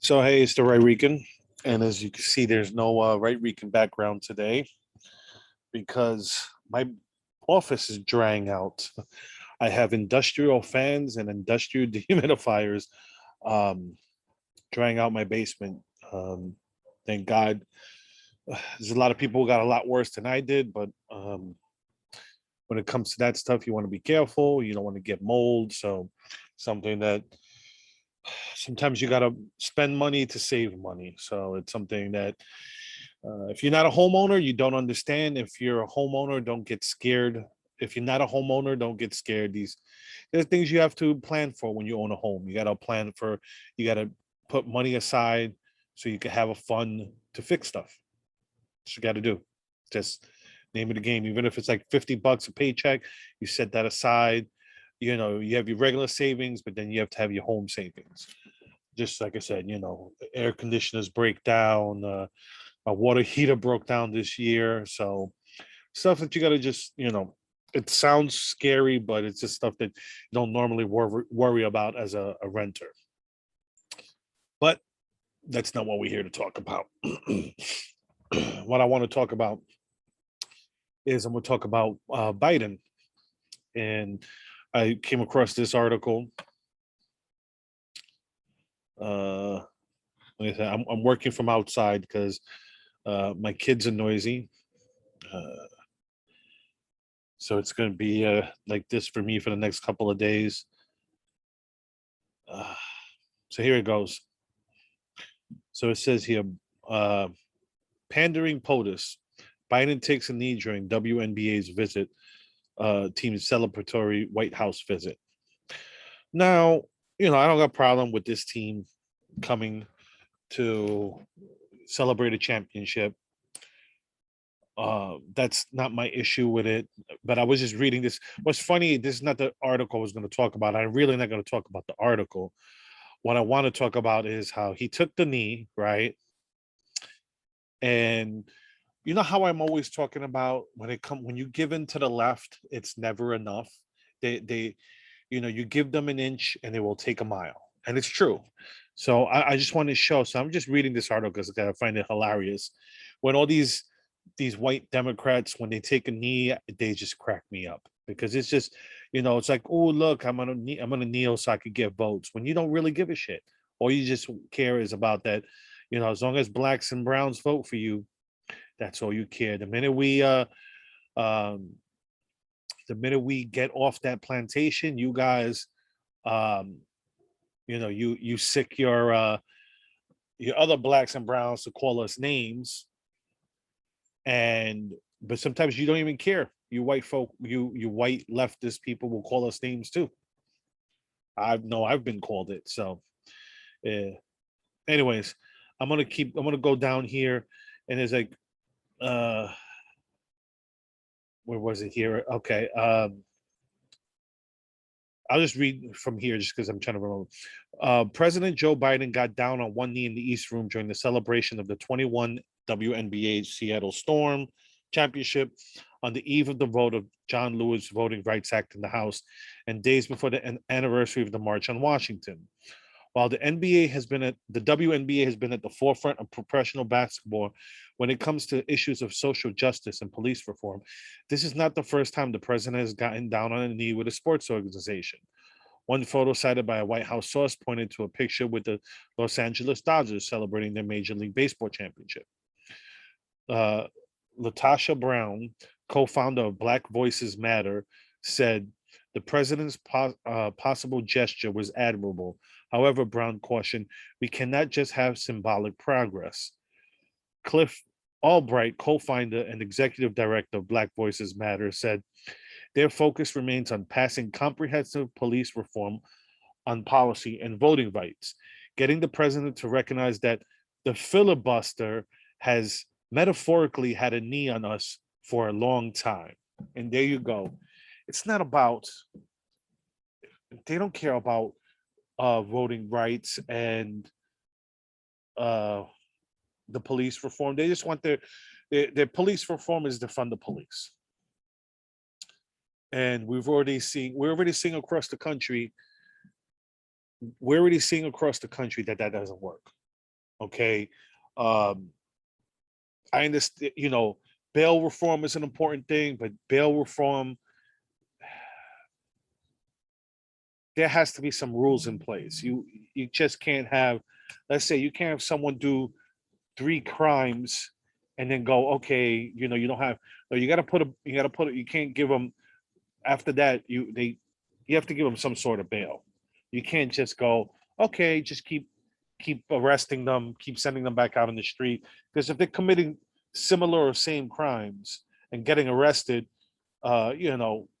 So hey, it's the Right Rican, and as you can see, there's no Right Rican background today because my office is drying out. I have industrial fans and industrial dehumidifiers um, drying out my basement. Um, thank God. There's a lot of people who got a lot worse than I did, but when it comes to that stuff, you want to be careful. You don't want to get mold. So something that sometimes you got to spend money to save money. So it's something that if you're not a homeowner, you don't understand. If you're a homeowner, don't get scared. If you're not a homeowner, don't get scared. There's things you have to plan for when you own a home. You got to plan for. You got to put money aside so you can have a fund to fix stuff. That's what you got to do. Just name of the game. Even if it's like $50 a paycheck, you set that aside. You have your regular savings, but then you have to have your home savings. Just like I said, air conditioners break down. My water heater broke down this year. So stuff that you got to just, it sounds scary, but it's just stuff that you don't normally worry about as a renter. But that's not what we're here to talk about. What I want to talk about is I'm going to talk about Biden. And I came across this article. Like I said, I'm working from outside because my kids are noisy. Uh, so it's going to be like this for me for the next couple of days. Uh, so here it goes. So it says here, uh, pandering POTUS. Biden takes a knee during WNBA's visit, team's celebratory White House visit. Now, I don't got a problem with this team coming to celebrate a championship. That's not my issue with it. But I was just reading this. What's funny, this is not the article I was going to talk about. I'm really not going to talk about the article. What I want to talk about is how he took the knee, right? And you know how I'm always talking about when you give in to the left, it's never enough. They you give them an inch and they will take a mile. And it's true. So I just want to show. So I'm just reading this article because I find it hilarious. When all these white Democrats, when they take a knee, they just crack me up because it's just, it's like, oh look, I'm gonna kneel so I could get votes when you don't really give a shit. All you just care is about that, as long as blacks and browns vote for you, that's all you care. Um the minute we get off that plantation, you guys, um, you sick your other blacks and browns to call us names, and but sometimes you don't even care. You white folk, you white leftist people will call us names too. I've been called it. So, yeah. Anyways, I'm gonna go down here, and there's like, uh, where was it here? Okay, I'll just read from here just because I'm trying to remember. President Joe Biden got down on one knee in the East Room during the celebration of the 21 WNBA Seattle Storm championship on the eve of the vote of John Lewis Voting Rights Act in the House and days before the anniversary of the March on Washington. While the WNBA has been at the forefront of professional basketball when it comes to issues of social justice and police reform, this is not the first time the president has gotten down on a knee with a sports organization. One photo cited by a White House source pointed to a picture with the Los Angeles Dodgers celebrating their Major League Baseball championship. Uh, Latasha Brown, co-founder of Black Voices Matter, said the president's possible gesture was admirable. However, Brown cautioned, we cannot just have symbolic progress. Cliff Albright, co-founder and executive director of Black Voices Matter, said their focus remains on passing comprehensive police reform on policy and voting rights, getting the president to recognize that the filibuster has metaphorically had a knee on us for a long time. And there you go. It's not about, they don't care about voting rights and uh, the police reform. They just want their police reform is to fund the police. And we're already seeing across the country, that doesn't work. Okay. Um, I understand, bail reform is an important thing, but bail reform, there has to be some rules in place. You just can't have, let's say you can't have someone do three crimes and then go, okay, you don't have, no, you can't give them, after that, you have to give them some sort of bail. You can't just go, okay, just keep arresting them, keep sending them back out on the street. Because if they're committing similar or same crimes and getting arrested,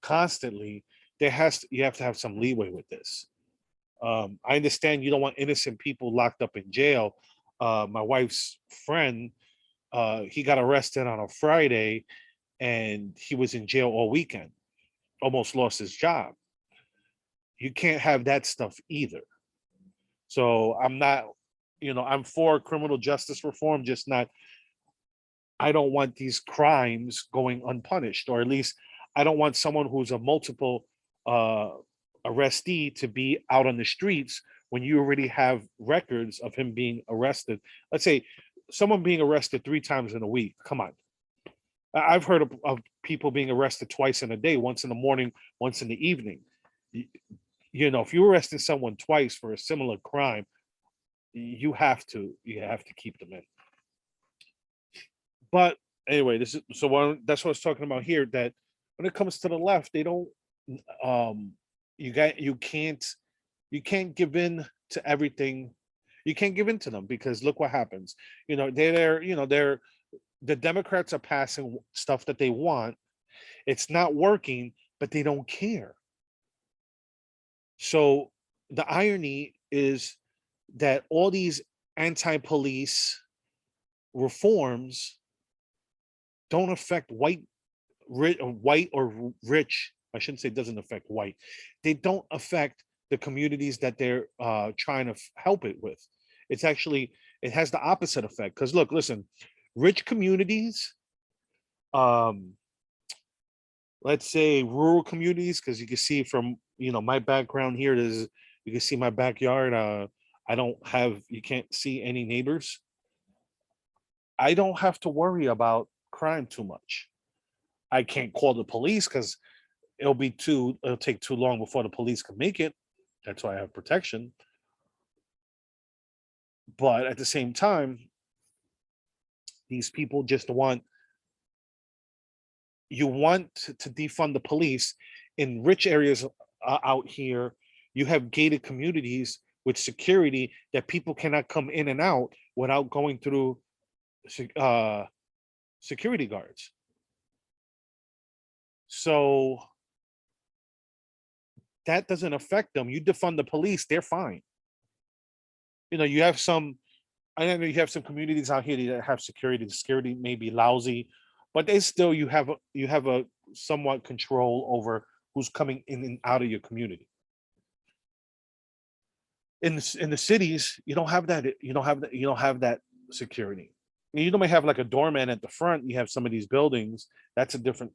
constantly, you have to have some leeway with this. I understand you don't want innocent people locked up in jail. My wife's friend, he got arrested on a Friday and he was in jail all weekend, almost lost his job. You can't have that stuff either. So I'm not, I'm for criminal justice reform, just not, I don't want these crimes going unpunished, or at least I don't want someone who's a multiple uh, arrestee to be out on the streets when you already have records of him being arrested. Let's say someone being arrested 3 times in a week. Come on. I've heard of people being arrested twice in a day, once in the morning, once in the evening. If you're arresting someone twice for a similar crime, you have to keep them in. But anyway, that's what I was talking about here. That when it comes to the left, they don't. Um, you can't give in to everything. You can't give in to them because look what happens. They're the Democrats are passing stuff that they want. It's not working, but they don't care. So the irony is that all these anti-police reforms don't affect white or rich. I shouldn't say it doesn't affect white. They don't affect the communities that they're trying to help it with. It's actually, it has the opposite effect. Because look, listen, rich communities, um, let's say rural communities, because you can see from my background here, you can see my backyard. I don't have, you can't see any neighbors. I don't have to worry about crime too much. I can't call the police because it'll take too long before the police can make it. That's why I have protection. But at the same time, these people just want to defund the police in rich areas out here. You have gated communities with security that people cannot come in and out without going through uh, security guards. So that doesn't affect them. You defund the police, they're fine. You have some, I know you have some communities out here that have security. The security may be lousy, but they still, you have a somewhat control over who's coming in and out of your community. In the cities, you don't have that. You don't have that security. You don't may have like a doorman at the front. You have some of these buildings. That's a different.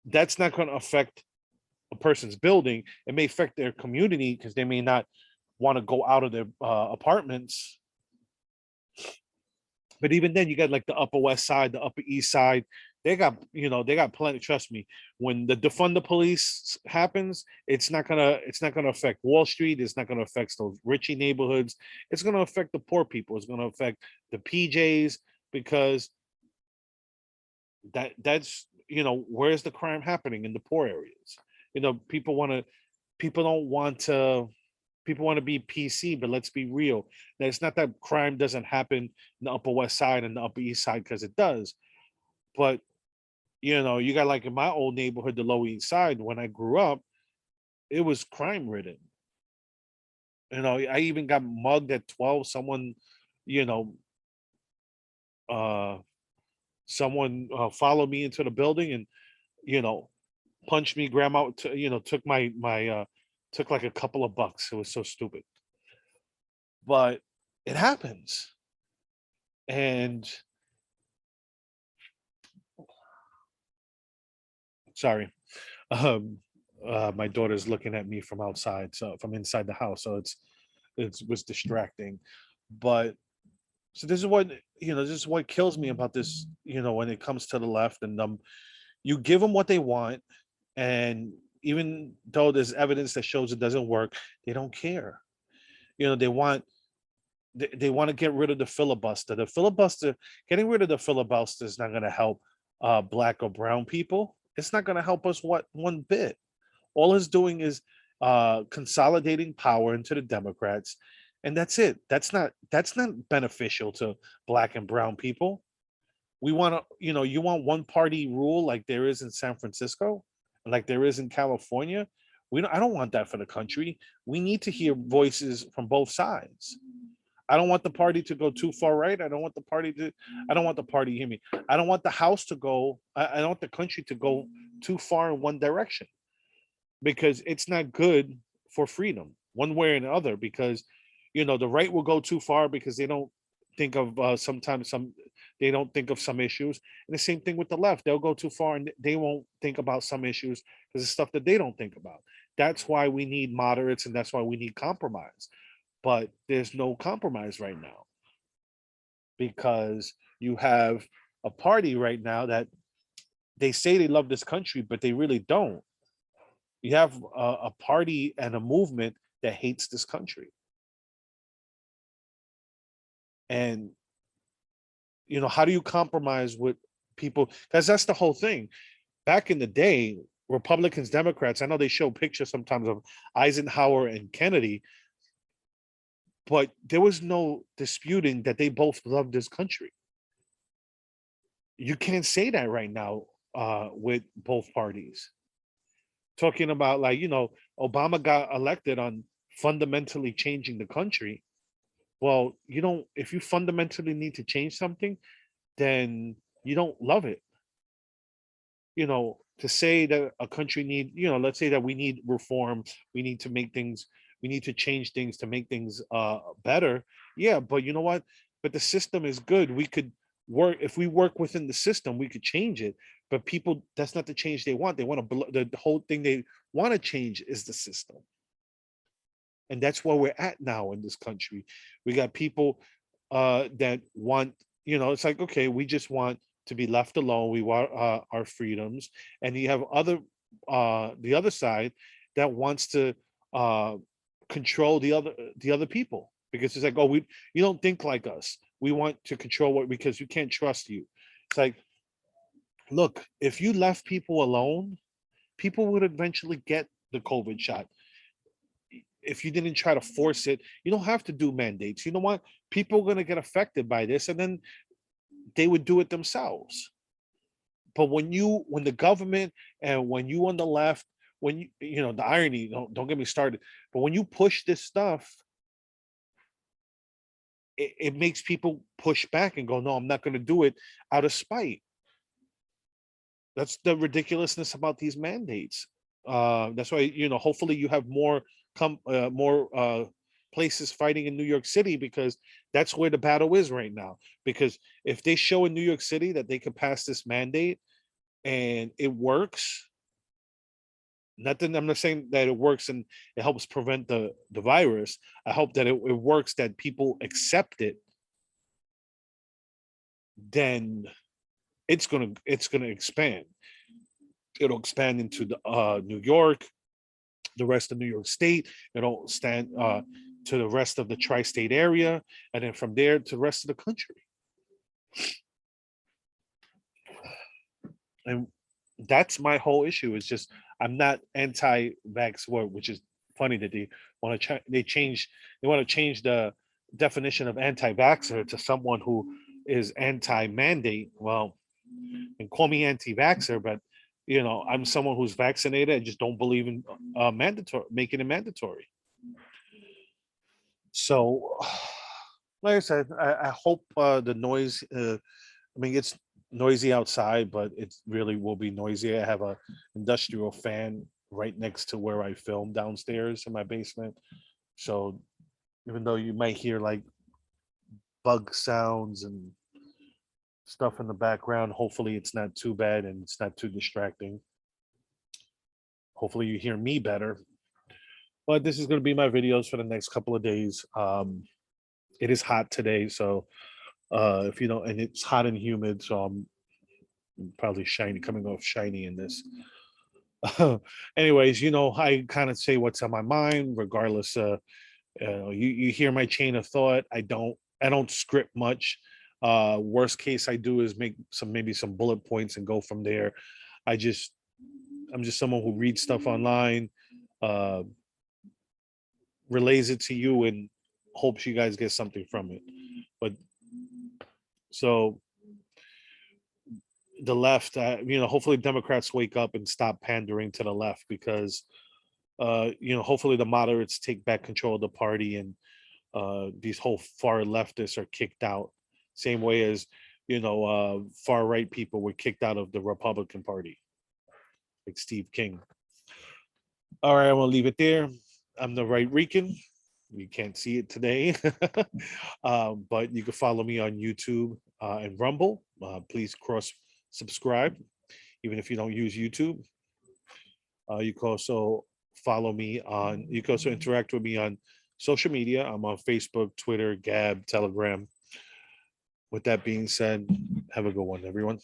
That's not going to affect a person's building. It may affect their community because they may not want to go out of their apartments. But even then, you got like the Upper West Side, the Upper East Side. They got plenty. Trust me. When the defund the police happens, it's not gonna affect Wall Street. It's not gonna affect those richy neighborhoods. It's gonna affect the poor people. It's gonna affect the PJs because where's the crime happening in the poor areas. People don't want to people want to be PC, but let's be real. Now, it's not that crime doesn't happen in the Upper West Side and the Upper East Side because it does, but you got like in my old neighborhood, the Lower East Side. When I grew up, it was crime ridden. I even got mugged at 12. You know, uh, someone followed me into the building and you know punched me. Grandma, took took like a couple of bucks. It was so stupid, but it happens. And sorry, um, my daughter's looking at me from outside, so from inside the house. So it was distracting. But so this is what this is what kills me about this. When it comes to the left, and you give them what they want, and even though there's evidence that shows it doesn't work, they don't care. They want to get rid of the filibuster. Getting rid of the filibuster is not going to help black or brown people. It's not going to help us one bit. All it's doing is consolidating power into the Democrats, and that's it. That's not beneficial to black and brown people. We want to, you want one party rule like there is in San Francisco, like there is in California. I don't want that for the country. We need to hear voices from both sides. I don't want the party to go too far right. I don't want the party, hear me. I don't want the house to go, I don't want the country to go too far in one direction, because it's not good for freedom one way or another. Because the right will go too far because they don't think of sometimes some they don't think of some issues, and the same thing with the left. They'll go too far and they won't think about some issues because it's stuff that they don't think about. That's why we need moderates, and that's why we need compromise. But there's no compromise right now, because you have a party right now that they say they love this country, but they really don't. You have a party and a movement that hates this country. And how do you compromise with people? Because that's the whole thing. Back in the day, Republicans, Democrats, I know they show pictures sometimes of Eisenhower and Kennedy, but there was no disputing that they both loved this country. You can't say that right now with both parties. Talking about, like, Obama got elected on fundamentally changing the country. Well, if you fundamentally need to change something, then you don't love it. To say that a country let's say that we need reform, we need to make things, we need to change things to make things better. Yeah, but you know what? But the system is good. We could work, if we work within the system, we could change it. But people, that's not the change they want. They want to, the whole thing they want to change is the system. And that's where we're at now in this country. We got people that want, it's like, okay, we just want to be left alone. We want our freedoms. And you have the other side that wants to uh, control the other people, because it's like, oh, you don't think like us. We want to control what, because you can't trust you. It's like, look, if you left people alone, people would eventually get the COVID shot. If you didn't try to force it, you don't have to do mandates. You know what? People are going to get affected by this, and then they would do it themselves. But when the government, and when you on the left, when the irony, don't get me started, but when you push this stuff, it makes people push back and go, no, I'm not going to do it out of spite. That's the ridiculousness about these mandates. That's why, hopefully you have more places fighting in New York City, because that's where the battle is right now. Because if they show in New York City that they could pass this mandate and it works, nothing. I'm not saying that it works and it helps prevent the virus. I hope that it works, that people accept it. Then it's gonna expand. It'll expand into the New York, the rest of New York State. It'll stand to the rest of the tri-state area, and then from there to the rest of the country. And that's my whole issue. Is just, I'm not anti-vax word, which is funny that they want to they want to change the definition of anti-vaxxer to someone who is anti-mandate. Well, and call me anti-vaxxer, but I'm someone who's vaccinated. I just don't believe in mandatory, making it mandatory. So, like I said, I hope the noise. I mean, it's noisy outside, but it really will be noisy. I have a industrial fan right next to where I film downstairs in my basement. So even though you might hear like bug sounds and stuff in the background, hopefully it's not too bad and it's not too distracting. Hopefully you hear me better. But this is going to be my videos for the next couple of days. It is hot today, so if you know, and it's hot and humid, so I'm probably shiny, coming off shiny in this. Anyways, I kind of say what's on my mind, regardless. You hear my chain of thought. I don't script much. Worst case I do is make maybe some bullet points and go from there. I just I'm just someone who reads stuff online, uh, relays it to you, and hopes you guys get something from it. But so the left, hopefully Democrats wake up and stop pandering to the left, because hopefully the moderates take back control of the party, and these whole far leftists are kicked out, same way as far right people were kicked out of the Republican Party, like Steve King. All right, I'm gonna leave it there. I'm the Right Rican. You can't see it today, but you can follow me on YouTube and Rumble. Please cross subscribe, even if you don't use YouTube. You can also follow me on. You can also interact with me on social media. I'm on Facebook, Twitter, Gab, Telegram. With that being said, have a good one, everyone.